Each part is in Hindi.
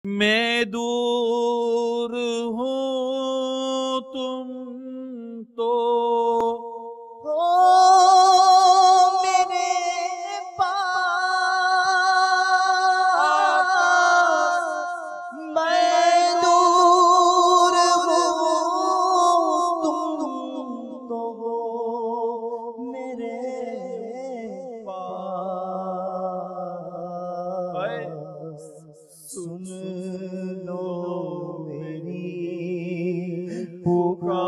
मैं दूर हूँ तुम तो हो मेरे पास, मैं दूर हूँ तुम तो हो मेरे पास। सुन लो मेरी पुकार,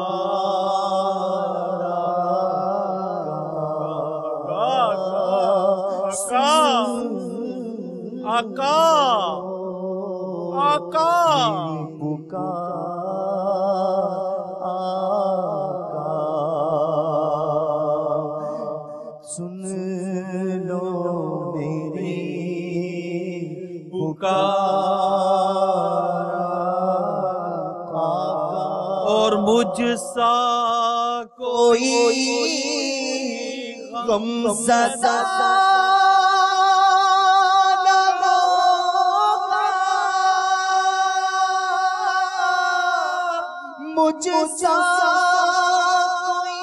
आका आका पुकार आका। सुन लो मेरी पुकार आका। और मुझसा कोई गम ज़दा मुझसा कोई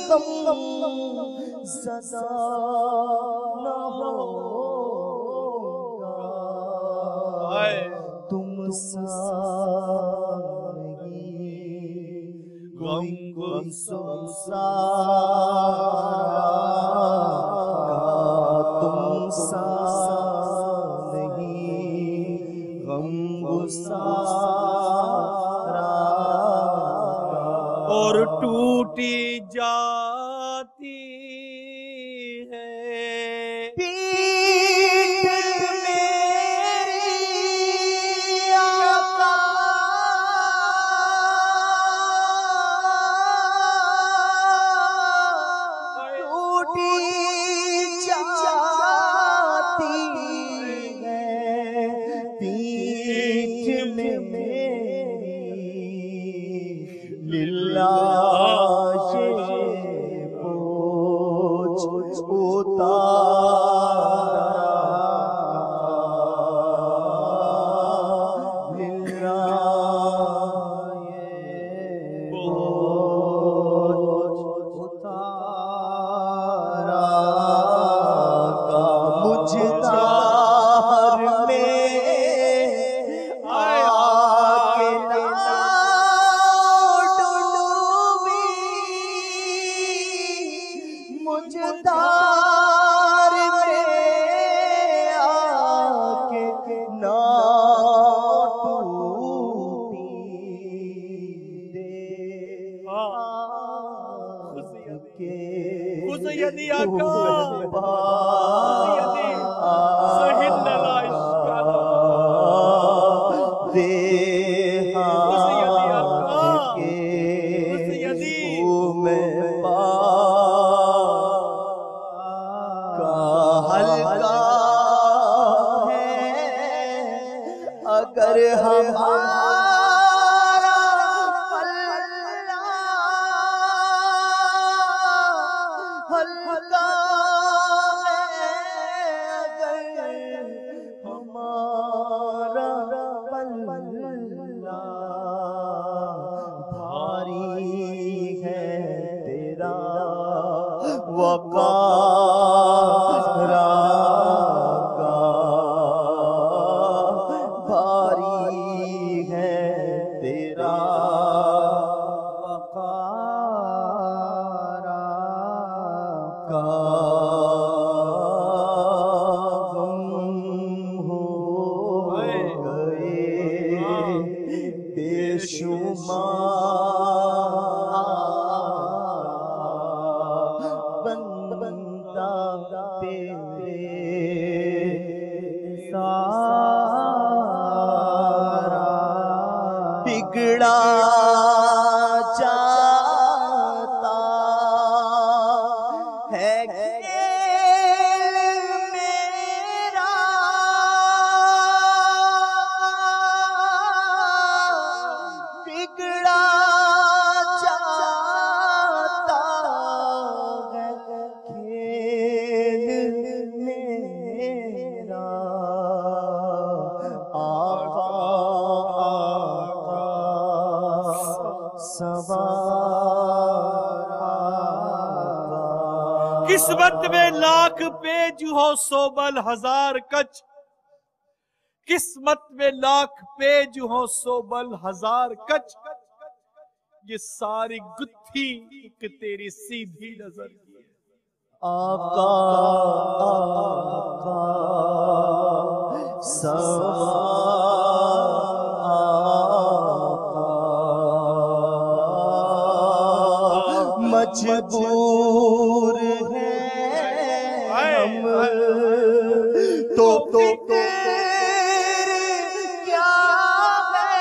गम ज़दा न होगा। तुम सा नहीं कोई तुम सा नहीं गमगुसारा। और टूटी जाती है पीठ मेरी आका। टूटी जाती है पीठ में मेरी। लिल्लाह बोझ उतारा। लिल्लाह बोझ उतारा का। मुझदार में आके ना मुझदार में आके ना टूटी दे के खुशयदी आका खुशयदी सहिल दे खुशयदी आका के खुशयदी में हल्का है अगर हमारा अल्लाह हल्का है अगर हमारा अल्लाह भारी है तेरा वक़ार का। भारी है तेरा वक़ार का। गम हो गए बेशुमार बंदा तेरे सारा। बिगड़ा जाता है खेल मेरा। बिगड़ा जाता है खेल मेरा। किस्मत में लाख पेज हो सोबल हजार कच, किस्मत में लाख पेज हो सोबल हजार कच, ये सारी गुत्थी एक तेरी सीधी नजर की है। आका आका सवा मजबूर हैं हम तो फिक्र क्या है,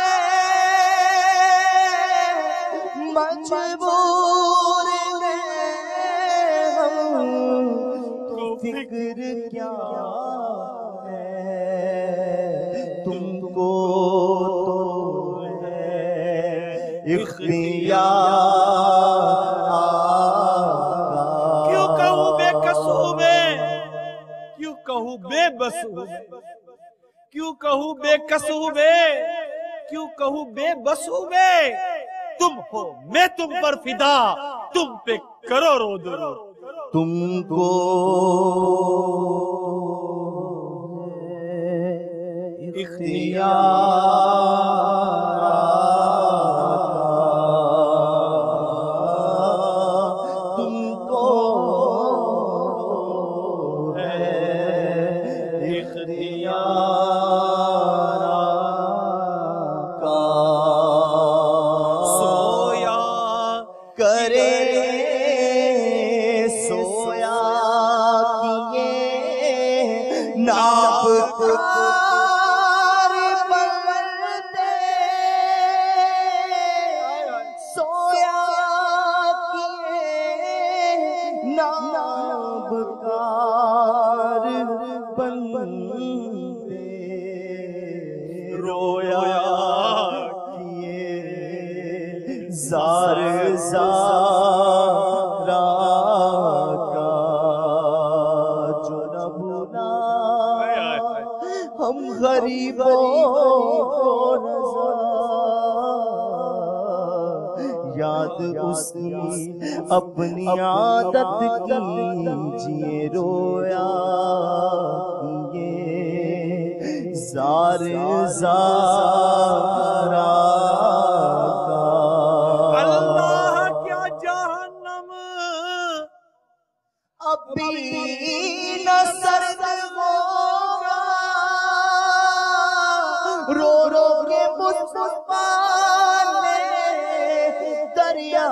मजबूर हैं हम तो फिक्र क्या है, तुमको तो है इख्तियार। कहूँ बेबस हूँ, क्यों कहूँ बेकस हूँ मैं, क्यों कहूँ बेबस हूँ मैं, तुम हो मैं तुम पर फिदा, तुम पे करोड़ों दुरूद। तुमको इख्तियार उसकी अपनी आदत कीजिए रोया किए जार ज़ारा का। अल्लाह क्या जहन्नम अभी न सर्द होगा, रो रो के मुस्तफा दरिया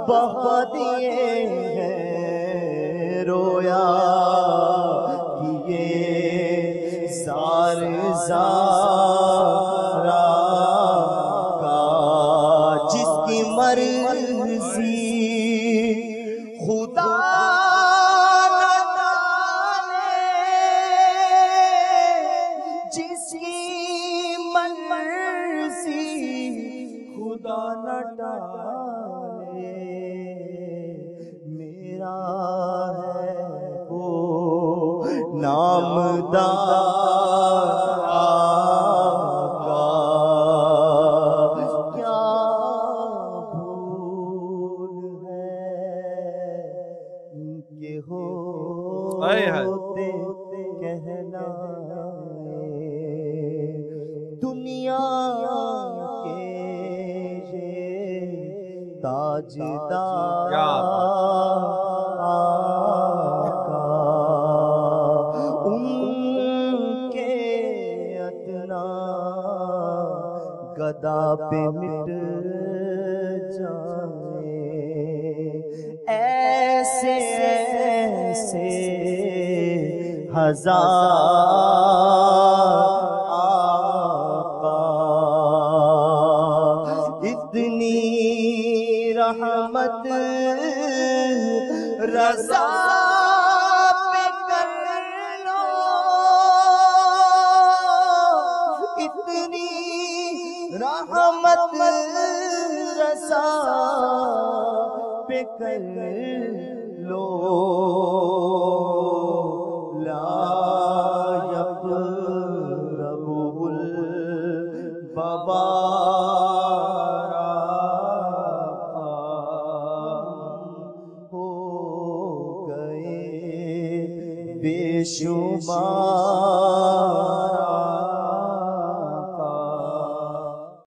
बहा दिए हैं रोया किए जार ज़ारा का। जिसकी मर्जी खुदा न डाले, जिसकी मर्जी खुदा न डाले, मेरा है वो नामदार आका। क्या भूल है इनके होते कहलाए, दुनिया ताजदार आका। उनके अदना गदा पे मिट जाए, ऐसे ऐसे हजार आका। इतनी रहमत रज़ा पे कर लो, इतनी रहमत रज़ा पे कर लो, ला यक़रबुल बाबा हो गए। बेशुमार